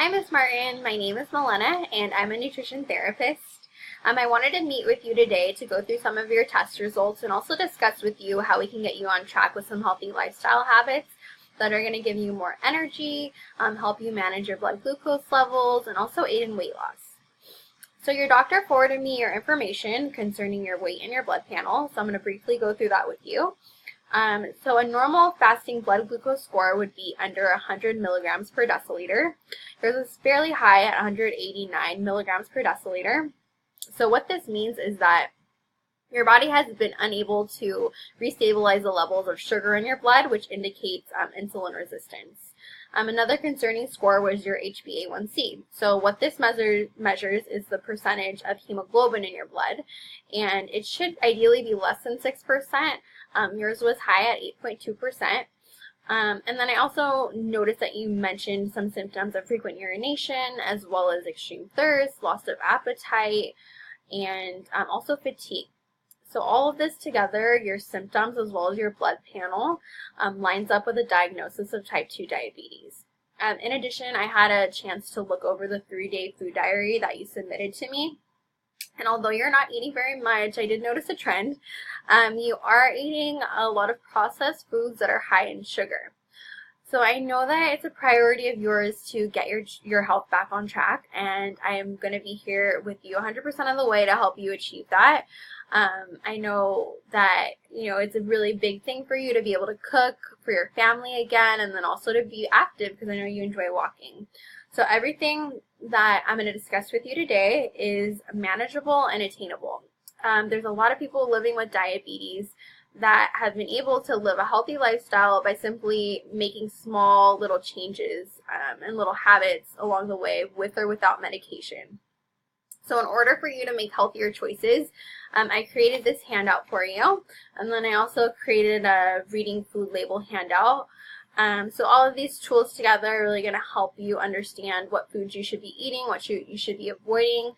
Hi, Ms. Martin. My name is Milena, and I'm a nutrition therapist. I wanted to meet with you today to go through some of your test results and also discuss with you how we can get you on track with some healthy lifestyle habits that are going to give you more energy, help you manage your blood glucose levels, and also aid in weight loss. So your doctor forwarded me your information concerning your weight and your blood panel, so I'm going to briefly go through that with you. So a normal fasting blood glucose score would be under 100 milligrams per deciliter. Yours is fairly high at 189 milligrams per deciliter. So what this means is that your body has been unable to restabilize the levels of sugar in your blood, which indicates insulin resistance. Another concerning score was your HbA1c. So what this measures is the percentage of hemoglobin in your blood, and it should ideally be less than 6%. Yours was high at 8.2%. And then I also noticed that you mentioned some symptoms of frequent urination, as well as extreme thirst, loss of appetite, and also fatigue. So all of this together, your symptoms as well as your blood panel, lines up with a diagnosis of type 2 diabetes. In addition, I had a chance to look over the 3-day food diary that you submitted to me. And although you're not eating very much, I did notice a trend. You are eating a lot of processed foods that are high in sugar. So I know that it's a priority of yours to get your health back on track, and I am going to be here with you 100% of the way to help you achieve that. I know that, it's a really big thing for you to be able to cook for your family again, and then also to be active because I know you enjoy walking. So everything that I'm going to discuss with you today is manageable and attainable. There's a lot of people living with diabetes that have been able to live a healthy lifestyle by simply making small little changes and little habits along the way with or without medication. So in order for you to make healthier choices, I created this handout for you, and then I also created a reading food label handout. So all of these tools together are really going to help you understand what foods you should be eating, what you should be avoiding.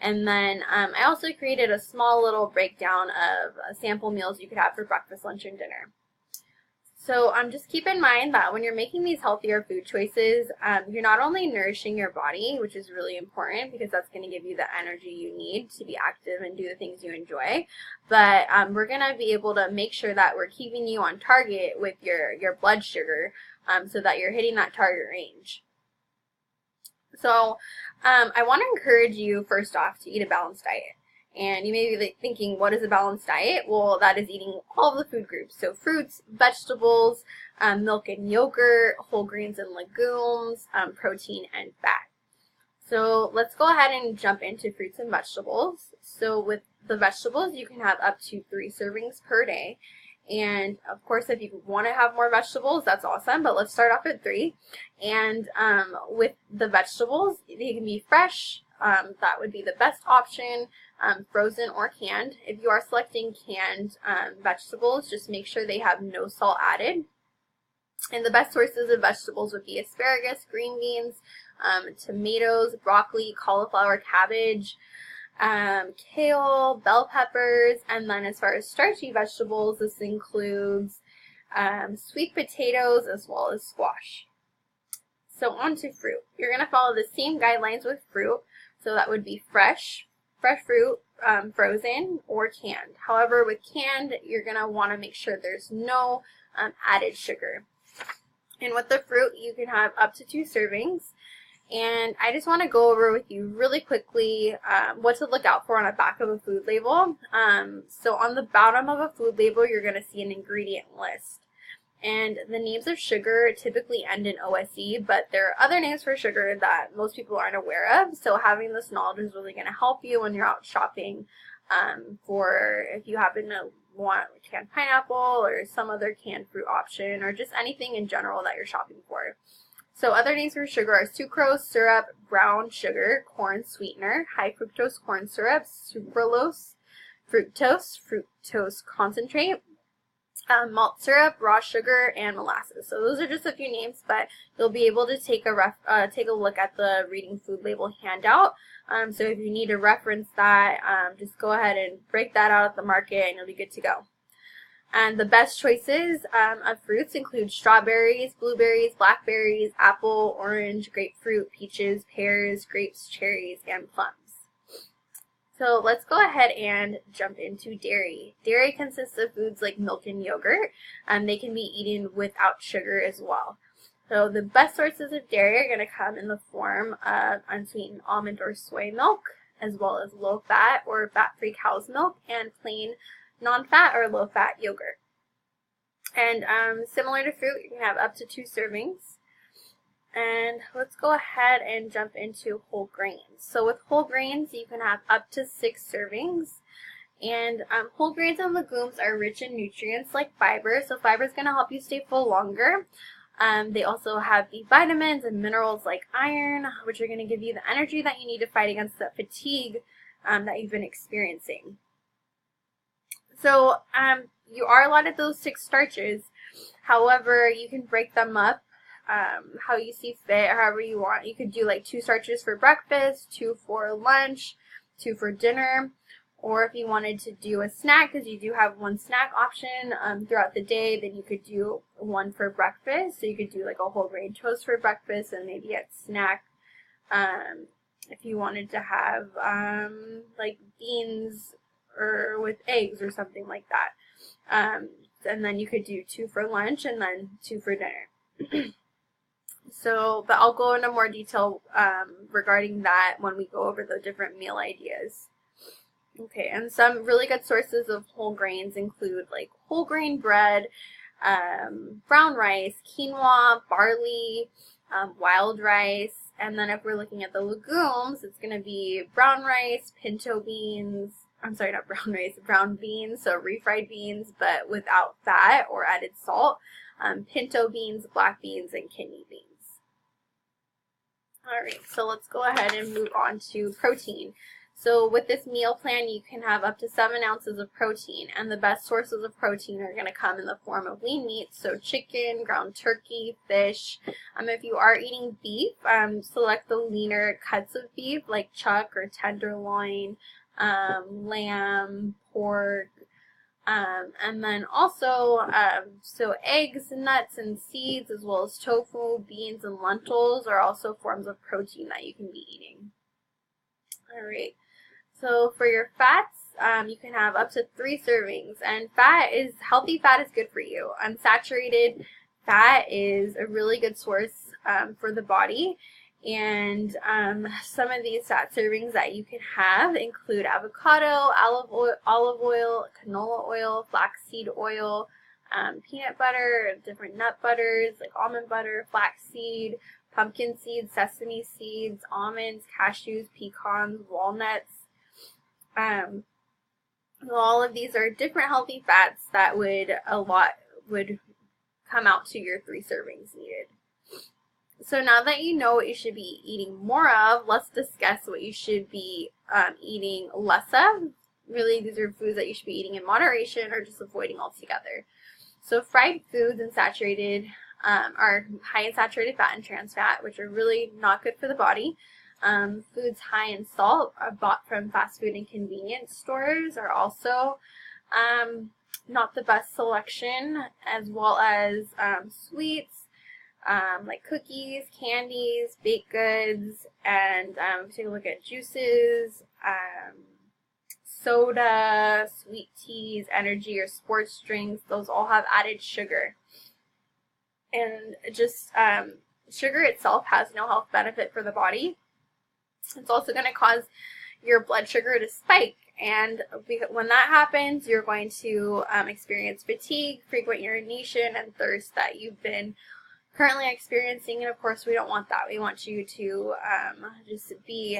And then I also created a small little breakdown of sample meals you could have for breakfast, lunch, and dinner. So just keep in mind that when you're making these healthier food choices, you're not only nourishing your body, which is really important because that's going to give you the energy you need to be active and do the things you enjoy, but we're going to be able to make sure that we're keeping you on target with your blood sugar so that you're hitting that target range. So I want to encourage you, first off, to eat a balanced diet. And you may be thinking, what is a balanced diet? Well, that is eating all of the food groups. So fruits, vegetables, milk and yogurt, whole grains and legumes, protein and fat. So let's go ahead and jump into fruits and vegetables. So with the vegetables, you can have up to 3 servings per day. And of course, if you want to have more vegetables, that's awesome, but let's start off at 3. And with the vegetables, they can be fresh. That would be the best option, frozen or canned. If you are selecting canned vegetables, just make sure they have no salt added. And the best sources of vegetables would be asparagus, green beans, tomatoes, broccoli, cauliflower, cabbage, kale, bell peppers, and then as far as starchy vegetables, this includes sweet potatoes as well as squash. So on to fruit. You're going to follow the same guidelines with fruit. So that would be fresh fruit, frozen, or canned. However, with canned, you're going to want to make sure there's no added sugar. And with the fruit, you can have up to 2 servings. And I just want to go over with you really quickly what to look out for on the back of a food label. So on the bottom of a food label, you're going to see an ingredient list. And the names of sugar typically end in OSE, but there are other names for sugar that most people aren't aware of. So having this knowledge is really going to help you when you're out shopping for if you happen to want canned pineapple or some other canned fruit option or just anything in general that you're shopping for. So other names for sugar are sucrose, syrup, brown sugar, corn sweetener, high fructose corn syrup, sucralose, fructose concentrate, malt syrup, raw sugar, and molasses. So those are just a few names, but you'll be able to take a look at the reading food label handout. So if you need to reference that, just go ahead and break that out at the market and you'll be good to go. And the best choices of fruits include strawberries, blueberries, blackberries, apple, orange, grapefruit, peaches, pears, grapes, cherries, and plums. So let's go ahead and jump into dairy. Dairy consists of foods like milk and yogurt, and they can be eaten without sugar as well. So the best sources of dairy are going to come in the form of unsweetened almond or soy milk, as well as low-fat or fat-free cow's milk, and plain non-fat or low-fat yogurt. And similar to fruit, you can have up to 2 servings. And let's go ahead and jump into whole grains. So with whole grains, you can have up to 6 servings. And whole grains and legumes are rich in nutrients like fiber, so fiber is going to help you stay full longer. They also have the vitamins and minerals like iron, which are going to give you the energy that you need to fight against that fatigue that you've been experiencing. So you are allotted those 6 starches. However, you can break them up how you see fit, however you want. You could do like 2 starches for breakfast, 2 for lunch, 2 for dinner, or if you wanted to do a snack, because you do have 1 snack option throughout the day, then you could do 1 for breakfast. So you could do like a whole grain toast for breakfast, and maybe at snack if you wanted to have like beans or with eggs or something like that. And then you could do 2 for lunch and then 2 for dinner. So, but I'll go into more detail regarding that when we go over the different meal ideas. Okay, and some really good sources of whole grains include like whole grain bread, brown rice, quinoa, barley, wild rice, and then if we're looking at the legumes, it's going to be brown rice, pinto beans, I'm sorry, not brown rice, brown beans, so refried beans, but without fat or added salt, pinto beans, black beans, and kidney beans. Alright, so let's go ahead and move on to protein. So with this meal plan, you can have up to 7 ounces of protein, and the best sources of protein are going to come in the form of lean meats, so chicken, ground turkey, fish. If you are eating beef, select the leaner cuts of beef like chuck or tenderloin, lamb, pork, and then also so eggs, nuts, and seeds, as well as tofu, beans, and lentils are also forms of protein that you can be eating. Alright, so for your fats, you can have up to 3 servings, and healthy fat is good for you. Unsaturated fat is a really good source for the body. And some of these fat servings that you can have include avocado, olive oil, canola oil, flaxseed oil, peanut butter, different nut butters like almond butter, flaxseed, pumpkin seeds, sesame seeds, almonds, cashews, pecans, walnuts. All of these are different healthy fats that would come out to your 3 servings needed. So now that you know what you should be eating more of, let's discuss what you should be eating less of. Really, these are foods that you should be eating in moderation or just avoiding altogether. So fried foods and saturated are high in saturated fat and trans fat, which are really not good for the body. Foods high in salt are bought from fast food and convenience stores are also not the best selection, as well as sweets, like cookies, candies, baked goods, and take a look at juices, soda, sweet teas, energy or sports drinks. Those all have added sugar. And just sugar itself has no health benefit for the body. It's also going to cause your blood sugar to spike. And when that happens, you're going to experience fatigue, frequent urination, and thirst that you've been currently experiencing. And of course, we don't want that. We want you to just be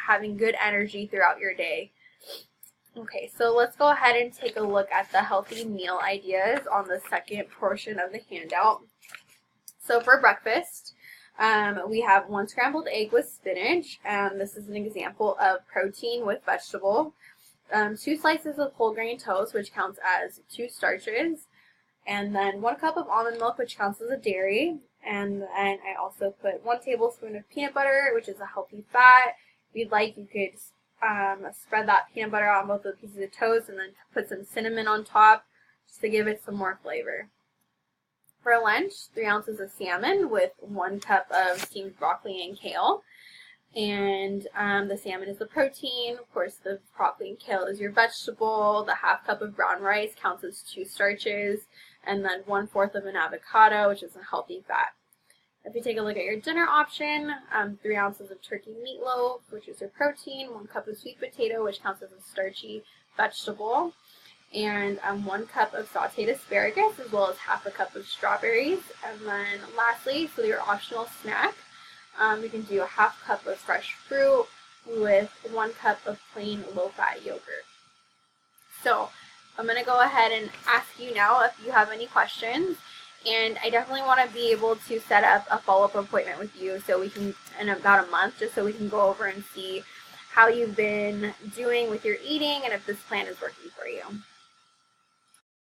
having good energy throughout your day. Okay, so let's go ahead and take a look at the healthy meal ideas on the second portion of the handout. So for breakfast, we have 1 scrambled egg with spinach. This is an example of protein with vegetable. 2 slices of whole grain toast, which counts as 2 starches. And then 1 cup of almond milk, which counts as a dairy. And then I also put 1 tablespoon of peanut butter, which is a healthy fat. If you'd like, you could spread that peanut butter on both of the pieces of toast and then put some cinnamon on top. just to give it some more flavor. For lunch, 3 ounces of salmon with 1 cup of steamed broccoli and kale. And the salmon is the protein. Of course, the broccoli and kale is your vegetable. The half cup of brown rice counts as 2 starches. And then 1/4 of an avocado, which is a healthy fat. If you take a look at your dinner option, 3 ounces of turkey meatloaf, which is your protein. 1 cup of sweet potato, which counts as a starchy vegetable. And 1 cup of sauteed asparagus, as well as half a cup of strawberries. And then lastly, for your optional snack, you can do a half cup of fresh fruit with 1 cup of plain low-fat yogurt. So I'm going to go ahead and ask you now if you have any questions. And I definitely want to be able to set up a follow-up appointment with you so we can, in about a month, just so we can go over and see how you've been doing with your eating and if this plan is working for you.